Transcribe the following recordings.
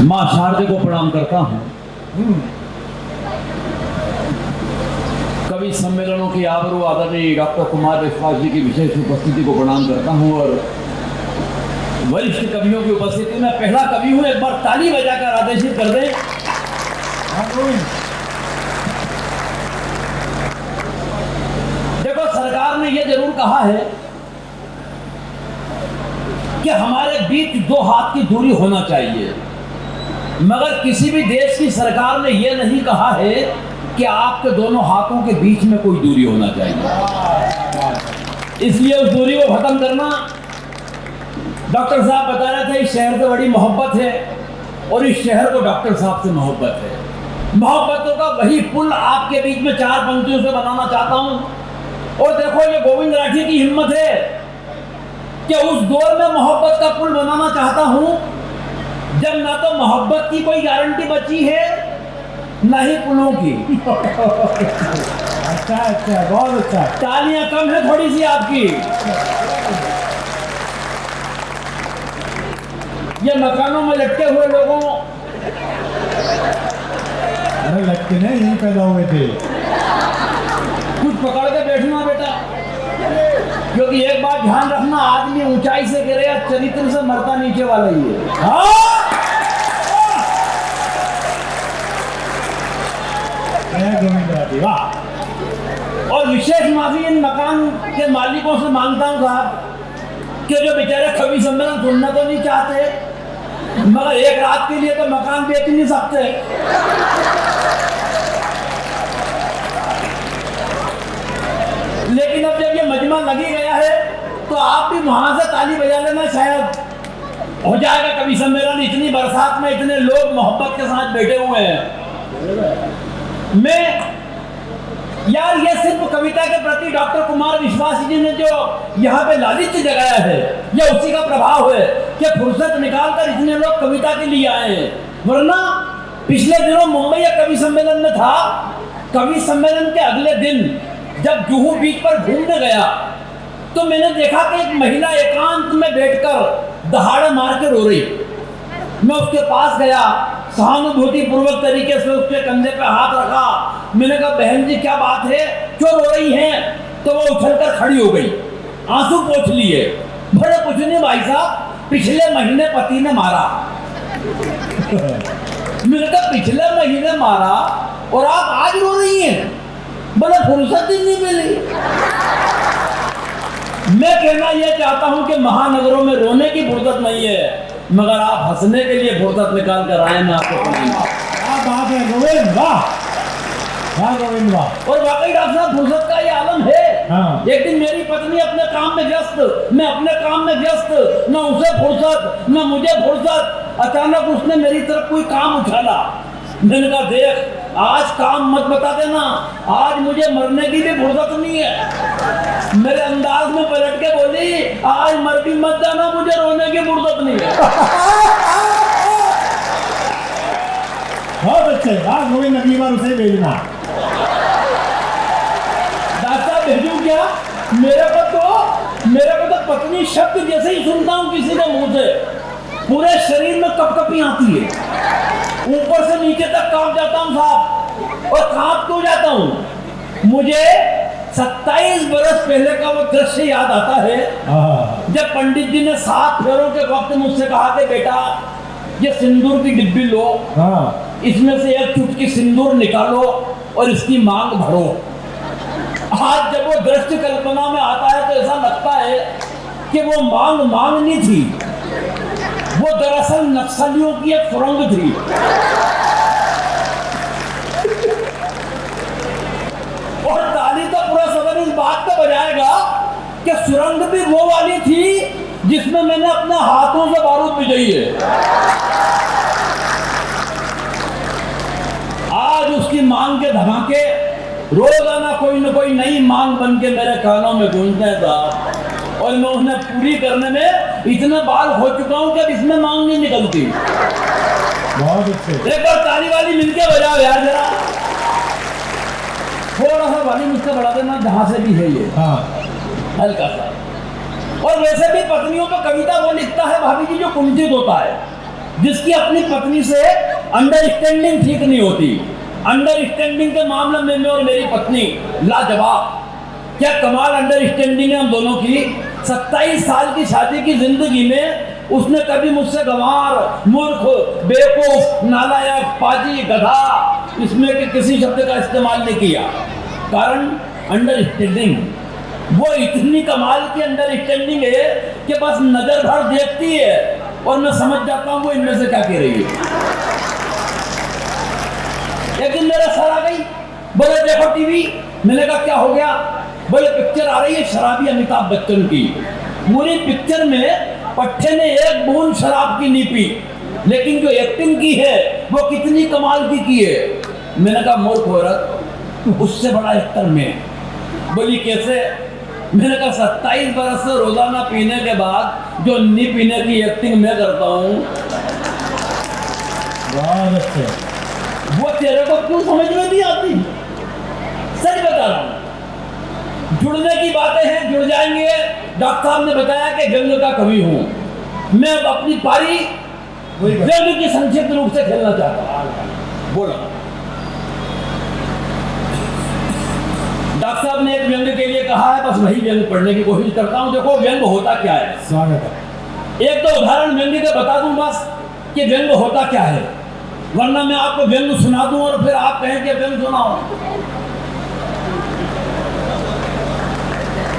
माँ शारदे को प्रणाम करता हूँ। कवि सम्मेलनों की आबरू आदरणीय डॉक्टर कुमार विश्वास जी की विशेष उपस्थिति को प्रणाम करता हूँ और वरिष्ठ कवियों की उपस्थिति में पहला कवि हूँ, एक बार ताली बजाकर आदेशित कर दें। देखो, सरकार ने यह जरूर कहा है कि हमारे बीच दो हाथ की दूरी होना चाहिए, मगर किसी भी देश की सरकार ने यह नहीं कहा है कि आपके दोनों हाथों के बीच में कोई दूरी होना चाहिए। इसलिए उस दूरी को खत्म करना, डॉक्टर साहब बता रहे थे, इस शहर से बड़ी मोहब्बत है और इस शहर को डॉक्टर साहब से मोहब्बत है। मोहब्बतों का वही पुल आपके बीच में चार पंक्तियों से बनाना चाहता हूं। और देखो, ये गोविंद राठी की हिम्मत है कि उस दौर में मोहब्बत का पुल बनाना चाहता हूं जब ना तो मोहब्बत की कोई गारंटी बची है ना ही पुलों की। अच्छा अच्छा, बहुत अच्छा। तालियां कम है थोड़ी सी आपकी। ये मकानों में लटके हुए लोगों, अरे लटके नहीं, यहीं पैदा हुए थे। कुछ पकड़ के बैठना बेटा, क्योंकि एक बात ध्यान रखना, आदमी ऊंचाई से गिरे या चरित्र से मरता नीचे वाला ही है। हाँ? गोविंद राठी, वाह। और विशेष माफी इन मकान के मालिकों से मांगता हूं साहब, कि जो बेचारे कवि सम्मेलन सुनना तो नहीं चाहते, मगर एक रात के लिए तो मकान बेच नहीं सकते। लेकिन अब जब ये मजमा लगी गया है तो आप भी वहां से ताली बजा लेना, शायद हो जाएगा कवि सम्मेलन। इतनी बरसात में इतने लोग मोहब्बत के साथ बैठे हुए हैं। मैं यार, ये सिर्फ कविता के प्रति डॉक्टर कुमार विश्वास जी ने जो यहाँ पे लालित्य जगाया है, यह उसी का प्रभाव है कि फुर्सत निकालकर इतने लोग कविता के लिए आए हैं। वरना पिछले दिनों मुंबई कवि सम्मेलन में था, कवि सम्मेलन के अगले दिन जब जुहू बीच पर घूमने गया तो मैंने देखा कि एक महिला एकांत में बैठकर दहाड़ मार के रो रही। मैं उसके पास गया, सहानुभूति पूर्वक तरीके से उसके कंधे पे हाथ रखा। मैंने कहा, बहन जी क्या बात है, क्यों रो रही हैं? तो वो उछलकर खड़ी हो गई, आंसू पोंछ लिए। बड़े कुछ नहीं भाई साहब, पिछले महीने पति ने मारा। मैंने कहा, पिछले महीने मारा और आप आज रो रही हैं? बोले फुर्सत ही नहीं मिली। मैं कहना यह चाहता हूं कि महानगरों में रोने की फुर्सत नहीं है, मगर आप हंसने के लिए फुर्सत निकाल कर आए। मैं आपको क्या बात है गोविंद, वाह वाह गोविंद, वाह। और वाकई डॉक्टर साहब, फुर्सत का ये आलम है। हाँ। एक दिन मेरी पत्नी अपने काम में व्यस्त, मैं अपने काम में व्यस्त, न उसे फुर्सत न मुझे फुर्सत। अचानक उसने मेरी तरफ कोई काम उछाला। मैंने कहा, देख, आज काम मत बता देना, आज मुझे मरने की भी फुर्सत नहीं है। मेरे अंदाज में पलट के बोली, आज मर भी मत जाना, मुझे रोने की फुर्सत नहीं है। बहुत अच्छे, वाह गोविंद, अगली बार उसे भेजना। दादा भेजूं क्या? मेरे को तो पत्नी शब्द जैसे ही सुनता हूँ किसी के मुंह से, पूरे शरीर में कपकपी आती है, ऊपर से नीचे तक कांप जाता हूँ साहब। और कांप क्यों जाता हूँ? मुझे 27 बरस पहले का वो दृश्य याद आता है जब पंडित जी ने 7 फेरों के वक्त मुझसे कहा कि बेटा, ये सिंदूर की डिब्बी लो, इसमें से एक चुटकी सिंदूर निकालो और इसकी मांग भरो। आज जब वो दृश्य कल्पना में आता है तो ऐसा लगता है कि वो मांग नहीं थी, वो दरअसल नक्सलियों की एक सुरंग थी। और ताली तो पूरा सदन इस बात पे बजाएगा कि सुरंग भी वो वाली थी जिसमें मैंने अपने हाथों से बारूद भिजई है। आज उसकी मांग के धमाके रोजाना कोई न कोई नई मांग बन के मेरे कानों में गूंजते था, और मैं उन्हें पूरी करने में इतना बाल हो चुका हूं कि अब इसमें मांग नहीं निकलती। बहुत अच्छे। एक बार ताली वाली मिलके बजाओ यार जरा, थोड़ा सा वाली मुझसे बढ़ा देना जहां से भी है ये, हाँ, हल्का सा। और वैसे भी पत्नियों पर कविता वो लिखता है भाभी जी जो कुंठित होता है। जिसकी अपनी पत्नी से अंडरस्टैंडिंग ठीक नहीं होती। अंडरस्टैंडिंग के मामले में मैं और मेरी पत्नी लाजवाब, क्या कमाल अंडरस्टैंडिंग है हम दोनों की। 27 साल की शादी की जिंदगी में उसने कभी मुझसे गंवार, मूर्ख, बेवकूफ, नालायक, पाजी, गधा, इसमें के किसी शब्द का इस्तेमाल नहीं किया। कारण अंडरस्टैंडिंग। वो इतनी कमाल की अंडरस्टैंडिंग है कि बस नजर भर देखती है और मैं समझ जाता हूँ वो इनमें से क्या कह रही है। एक दिन मेरा सर आ गई, बोले देखो टीवी। मैंने कहा क्या हो गया? बोले पिक्चर आ रही है शराबी अमिताभ बच्चन की। पूरी पिक्चर में पट्टे ने एक बूंद शराब की नहीं पी, लेकिन जो एक्टिंग की है वो कितनी कमाल की है। मैंने कहा मूर्ख औरत, उससे बड़ा एक्टर में। बोली कैसे? मैंने कहा 27 बरस से रोजाना पीने के बाद जो नहीं पीने की एक्टिंग मैं करता हूँ, बहुत अच्छे। वो तेरे को क्यों समझ में नहीं आती? सच बता रहा हूँ। जुड़ने की बातें हैं, जुड़ जाएंगे। डॉक्टर साहब ने बताया कि व्यंग का कवि हूं मैं। अब अपनी पारी व्यंग की संक्षिप्त रूप से खेलना चाहता हूं। बोला डॉक्टर साहब ने एक व्यंग के लिए कहा है, बस वही व्यंग पढ़ने की कोशिश करता हूं। देखो व्यंग होता क्या है। स्वागत है। एक तो उदाहरण व्यंग के बता दूं बस कि व्यंग होता क्या है, वरना मैं आपको व्यंग सुना दूं और फिर आप कहें कि व्यंग सुनाओ।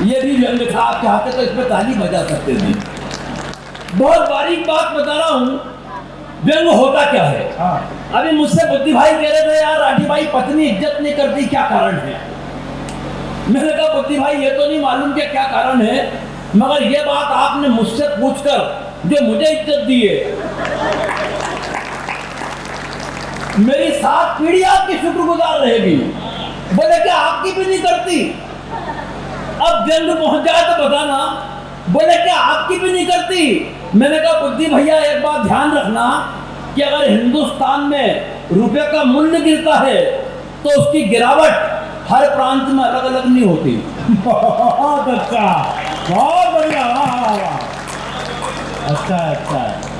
ये भी व्यंग था, आप चाहते तो इस पर ताली बजा सकते थे। बहुत बारीक बात बता रहा हूं, व्यंग होता क्या है। अभी मुझसे बुद्धि भाई कह रहे थे यार राठी भाई पत्नी इज्जत नहीं करती, क्या कारण है? मैंने कहा बुद्धि भाई ये तो नहीं मालूम कि क्या कारण है, मगर ये बात आपने मुझसे पूछकर जो मुझे इज्जत दी है, मेरी 7 पीढ़ी आपकी शुक्रगुजार रहेगी। बोले क्या आपकी भी नहीं करती? अब व्यंग पहुंच जाए तो बताना। बोले क्या आपकी भी नहीं करती? मैंने कहा बुद्धि भैया एक बात ध्यान रखना कि अगर हिंदुस्तान में रुपए का मूल्य गिरता है तो उसकी गिरावट हर प्रांत में अलग अलग नहीं होती। बहुत अच्छा, बहुत बढ़िया। अच्छा अच्छा।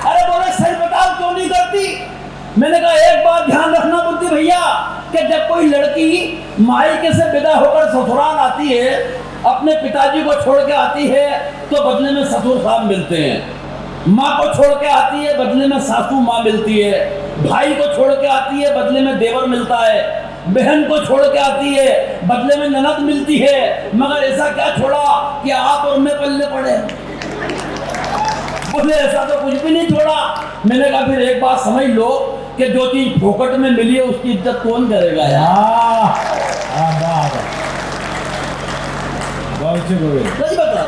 अरे बोले सही बताओ क्यों नहीं करती? मैंने कहा एक बात ध्यान रखना बुद्धि भैया कि जब कोई लड़की मायके से विदा होकर ससुराल आती है, अपने पिताजी को छोड़ के आती है तो बदले में ससुर साहब मिलते हैं। माँ को छोड़ के आती है, बदले में सासू माँ मिलती है। भाई को छोड़ के आती है, बदले में देवर मिलता है। बहन को छोड़ के आती है, बदले में ननद मिलती है। मगर ऐसा क्या छोड़ा कि आप और मैं पल्ले पड़े? बोले ऐसा तो कुछ भी नहीं छोड़ा। मैंने कहा फिर एक बात समझ लो कि जो चीज फोकट में मिली है उसकी इज्जत कौन करेगा यार। सही बता।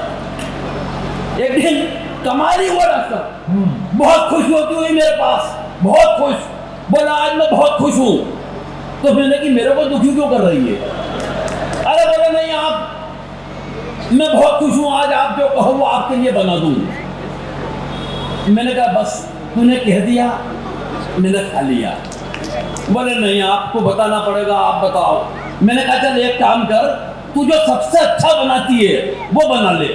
एक दिन कमाल ही हुआ डॉक्टर, बहुत खुश होती हुई मेरे पास, बहुत खुश। बोला आज मैं बहुत खुश हूँ। तो मैंने कि मेरे को दुखी क्यों कर रही है? अरे बोले नहीं आप, मैं बहुत खुश हूँ, आज आप जो कहो वो आपके लिए बना दूँ। मैंने कहा बस तूने कह दिया, मैंने खा लिया। बोले नहीं आपको बताना पड़ेगा, आप बताओ। मैंने कहा चल एक काम कर, तू जो सबसे अच्छा बनाती है वो बना ले।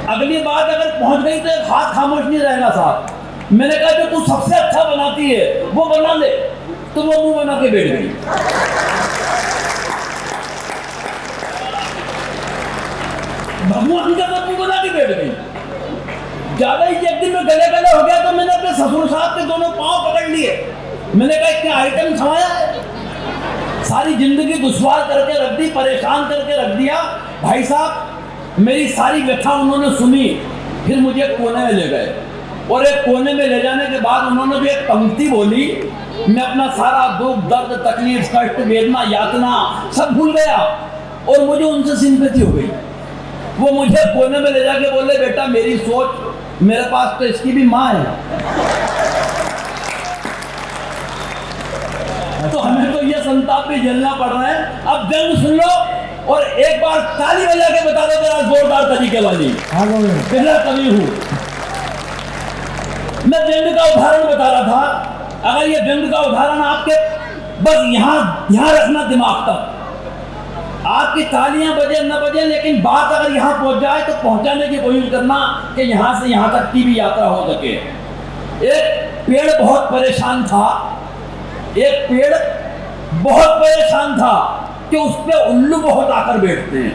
अगली बात अगर पहुंच गई तो एक हाथ खामोश नहीं रहेगा साहब। मैंने कहा जो तू सबसे अच्छा बनाती है वो बना ले, तो वो मुंह बना के बैठ गई। भगवान का तो मुंह बना के बैठ गई। ज्यादा ही एक दिन में गले गले हो गया तो मैंने अपने ससुर साहब के दोनों पांव पकड़ लिए। मैंने कहा इतने आइटम खवाया है, सारी जिंदगी दुश्वार करके रख दी, परेशान करके रख दिया। भाई साहब मेरी सारी व्यथा उन्होंने सुनी, फिर मुझे कोने में ले गए और एक कोने में ले जाने के बाद उन्होंने भी एक पंक्ति बोली। मैं अपना सारा दुख दर्द तकलीफ कष्ट वेदना यातना सब भूल गया और मुझे उनसे सिंपैथी हो गई। वो मुझे कोने में ले जाके बोले बेटा मेरी सोच, मेरे पास तो इसकी भी माँ है, तो हमें तो ये संताप भी झेलना पड़ रहा है। अब जंग सुन लो और एक बार ताली बजा के बता दो जरा जोरदार तरीके वाली। पहला कवि हूं मैं। व्यंग का उदाहरण बता रहा था। अगर ये व्यंग का उदाहरण आपके बस यहां रखना दिमाग तक, आपकी तालियां बजे न बजे, लेकिन बात अगर यहां पहुंच जाए तो पहुंचाने की कोशिश करना कि यहां से यहां तक की भी यात्रा हो सके। एक पेड़ बहुत परेशान था, एक पेड़ बहुत परेशान था कि उस पे उल्लू बहुत आकर बैठते हैं।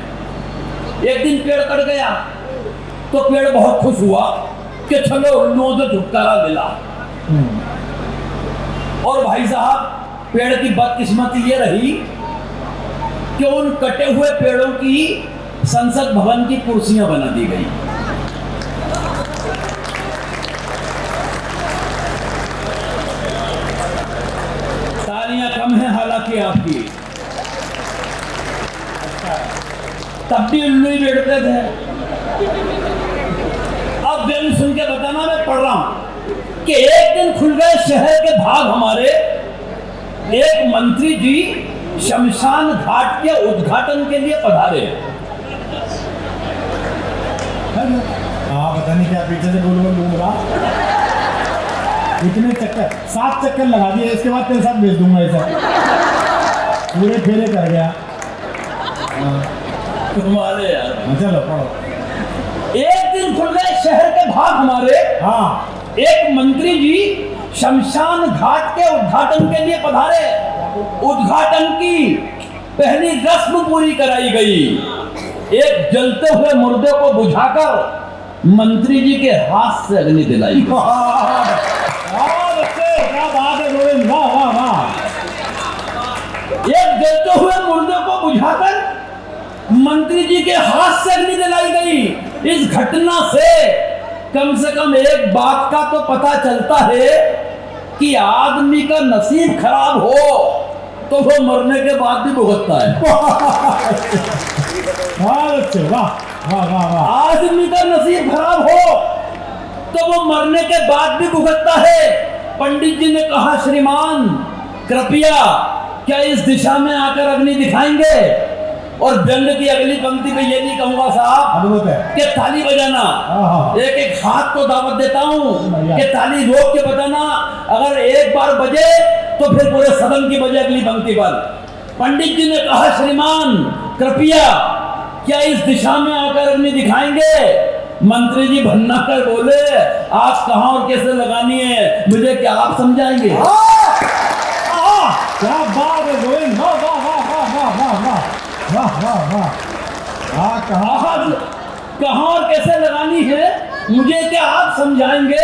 एक दिन पेड़ कट गया तो पेड़ बहुत खुश हुआ कि चलो उल्लुओं से छुटकारा मिला। और भाई साहब पेड़ की बदकिस्मती ये रही कि उन कटे हुए पेड़ों की संसद भवन की कुर्सियां बना दी गई। तालियां कम है हालांकि आपकी, तब भी उल्लू ही बैठते थे। अब व्यंग सुन के बताना मैं पढ़ रहा हूं कि एक दिन खुल गए शहर के भाग हमारे, एक मंत्री जी शमशान घाट के उद्घाटन के लिए पधारे। हाँ पता नहीं क्या पीछे से गोल गोल घूम रहा, इतने चक्कर 7 चक्कर लगा दिए, इसके बाद तेरे साथ भेज दूंगा ऐसा, पूरे फेरे कर गया। तुम्हारे यार चलो पढ़ो। एक दिन खुल गए शहर के भाग हमारे, हाँ एक मंत्री जी शमशान घाट के उद्घाटन के लिए पधारे। उद्घाटन की पहली रस्म पूरी कराई गई। एक जलते हुए मुर्दे को बुझाकर मंत्री जी के हाथ से अग्नि दिलाई। क्या बात है गोविंद, वाह वाह वाह। एक जलते हुए मुर्दे को बुझाकर मंत्री जी के हाथ से अग्नि दिलाई गई। इस घटना से कम एक बात का तो पता चलता है कि आदमी का नसीब खराब हो तो वो मरने के बाद भी भुगतता है। वाह वाह वाह वाह। आदमी का नसीब खराब हो तो वो मरने के बाद भी भुगतता है। पंडित जी ने कहा, श्रीमान कृपया क्या इस दिशा में आकर अग्नि दिखाएंगे? और व्यंग की अगली पंक्ति पे ये नहीं कहूंगा साहब अद्भुत है कि ताली बजाना, एक एक हाथ को दावत देता हूं कि ताली रोक के बजाना। अगर एक बार बजे तो फिर पूरे सदन की बजे अगली पंक्ति पर। पंडित जी ने कहा, श्रीमान कृपया क्या इस दिशा में आकर अग्नि दिखाएंगे? मंत्री जी भन्ना कर बोले, आप कहां और कैसे लगानी है मुझे क्या आप समझाएंगे? क्या बात है गोविंद, वाह वाह वाह वाह वाह वाह वाह वाह वाह। कहां और कैसे लगानी है मुझे क्या आप समझाएंगे?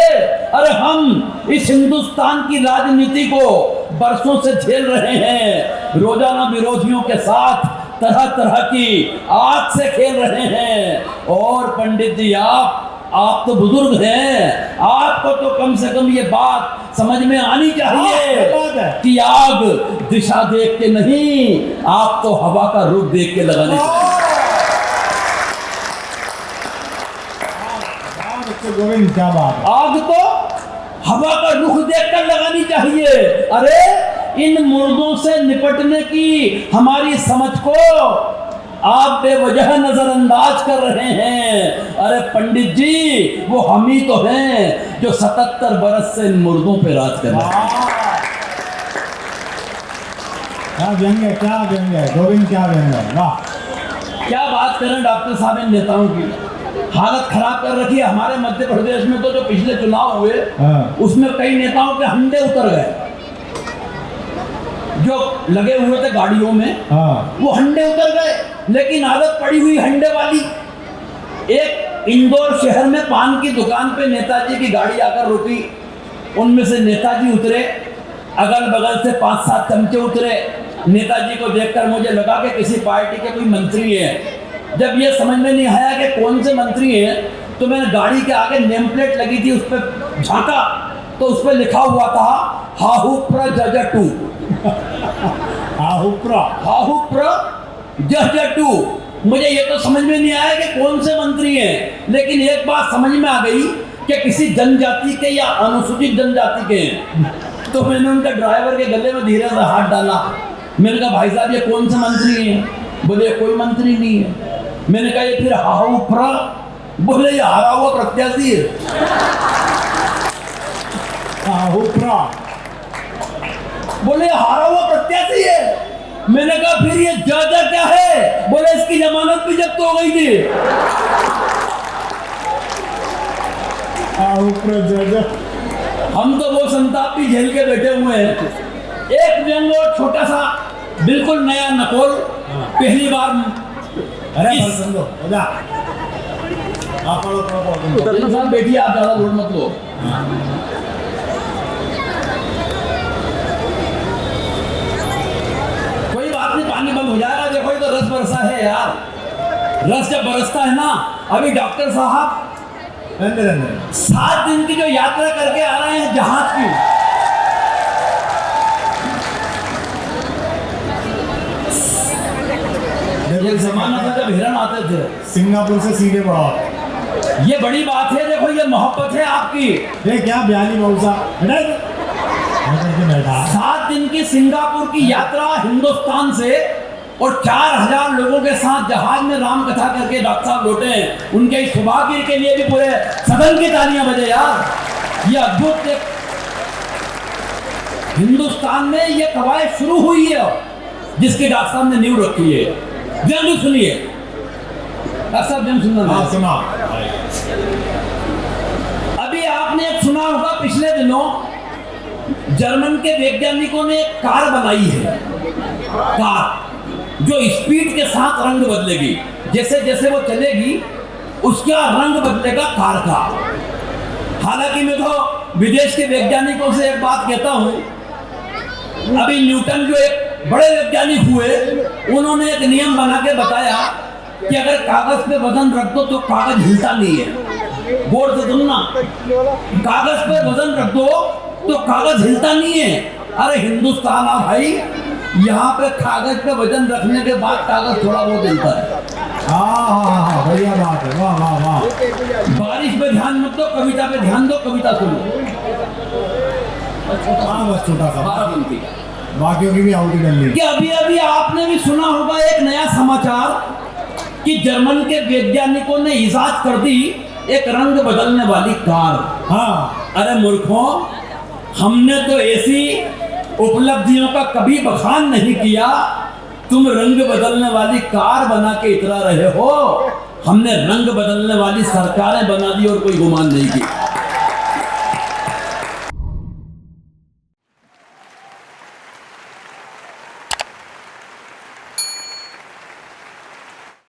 अरे हम इस हिंदुस्तान की राजनीति को बरसों से झेल रहे हैं, रोजाना विरोधियों के साथ तरह तरह की आग से खेल रहे हैं। और पंडित जी आप तो बुजुर्ग हैं, आपको तो कम से कम ये बात समझ में आनी चाहिए कि आग दिशा देख के नहीं, आप तो हवा का रुख देख के लगानी चाहिए। गोविंद क्या बात। आग तो हवा का रुख देखकर लगानी चाहिए। अरे इन मुर्दों से निपटने की हमारी समझ को आप बेवजह नजरअंदाज कर रहे हैं। अरे पंडित जी वो हम ही तो हैं जो 77 बरस से इन मुर्दों पे राज कर रहे हैं। क्या व्यंग है, क्या व्यंग है गोविंद, क्या व्यंग है, वाह। क्या बात करें डॉक्टर साहब इन नेताओं की, हालत खराब कर रखी है। हमारे मध्य प्रदेश में तो जो पिछले चुनाव हुए उसमें कई नेताओं के हंडे उतर गए, जो लगे हुए थे गाड़ियों में वो हंडे उतर गए। लेकिन आदत पड़ी हुई हंडे वाली। एक इंदौर शहर में पान की दुकान पे नेताजी की गाड़ी आकर रुकी, उनमें से नेताजी उतरे, अगल बगल से 5-7 चमचे उतरे। नेताजी को देखकर मुझे लगा कि किसी पार्टी के कोई मंत्री है। जब ये समझ में नहीं आया कि कौन से मंत्री हैं तो मैंने गाड़ी के आगे नेम प्लेट लगी थी उस पर झांका तो उस पर लिखा हुआ था हाहुप्र जजटू। हाहुप्र जजटू। मुझे ये तो समझ में नहीं आया कि कौन से मंत्री हैं, लेकिन एक बात समझ में आ गई कि किसी जनजाति के या अनुसूचित जनजाति के हैं। तो मैंने उनके ड्राइवर के गले में धीरे से हाथ डाला। मैंने कहा, भाई साहब ये कौन से मंत्री हैं? बोले कोई मंत्री नहीं है। मैंने कहा ये फिर हाहुप्रा? बोले ये हारा हुआ प्रत्याशी है। हाहुप्रा बोले हारा हुआ प्रत्याशी है। मैंने कहा फिर ये जज क्या है? बोले इसकी जमानत भी जब्त हो गई थी। हाहुप्रा जज हम तो वो संताप भी झेल के बैठे हुए हैं। एक व्यंग और छोटा सा बिल्कुल नया नकोल पहली बार। अरे बस समझो हो जा। आप पढ़ो साहब बैठिए, आप ज्यादा लोड मत लो। कोई बात नहीं, पानी बंद हो जाएगा। देखो ये तो रस बरसा है यार। रस जब बरसता है ना, अभी डॉक्टर साहब अंदर अंदर 7 दिन की जो यात्रा करके आ रहे हैं जहाज की, एक जमाना था जब हिरन आते थे। सिंगापुर से सीधे बढ़ाओ। ये बड़ी बात है। देखो ये मोहब्बत है आपकी। ये क्या बयाली मौसा बैठा 7 दिन की सिंगापुर की यात्रा हिंदुस्तान से, और 4000 लोगों के साथ जहाज में राम कथा करके डॉक्टर साहब लौटे हैं। उनके इस सौभाग्य के लिए भी पूरे सदन की तालियां बजे यार। ये अद्भुत एक हिंदुस्तान में ये कवायद शुरू हुई है जिसकी डॉक्टर साहब ने नींव रखी है। जल्दी सुनिए डॉक्टर साहब, जल्दी सुनना। हाँ सुना। अभी आपने एक सुना होगा, पिछले दिनों जर्मन के वैज्ञानिकों ने एक कार बनाई है। कार जो स्पीड के साथ रंग बदलेगी, जैसे जैसे वो चलेगी उसका रंग बदलेगा कार का। हालांकि मैं तो विदेश के वैज्ञानिकों से एक बात कहता हूं, अभी न्यूटन जो एक बड़े वैज्ञानिक हुए, उन्होंने एक नियम बना के बताया कि अगर कागज पे वजन रख दो तो कागज हिलता नहीं है। गौर से सुनना, कागज पे वजन रख दो तो कागज हिलता नहीं है। अरे हिंदुस्तान आ भाई, यहाँ पे कागज पे वजन रखने के बाद कागज थोड़ा बहुत हिलता है। हाँ बढ़िया बात है। वाह वाह वाह। बारिश पे ध्यान मत दो, कविता पे ध्यान दो। कविता सुनो। हाँ बस छोटा सा, 12 दिन की। बाकियों की भी आउटी कर ली। कि अभी अभी आपने भी सुना होगा एक नया समाचार कि जर्मन के वैज्ञानिकों ने इजाद कर दी एक रंग बदलने वाली कार। हाँ अरे मूर्खों, हमने तो ऐसी उपलब्धियों का कभी बखान नहीं किया, तुम रंग बदलने वाली कार बना के इतरा रहे हो। हमने रंग बदलने वाली सरकारें बना दी और कोई गुमान नहीं की।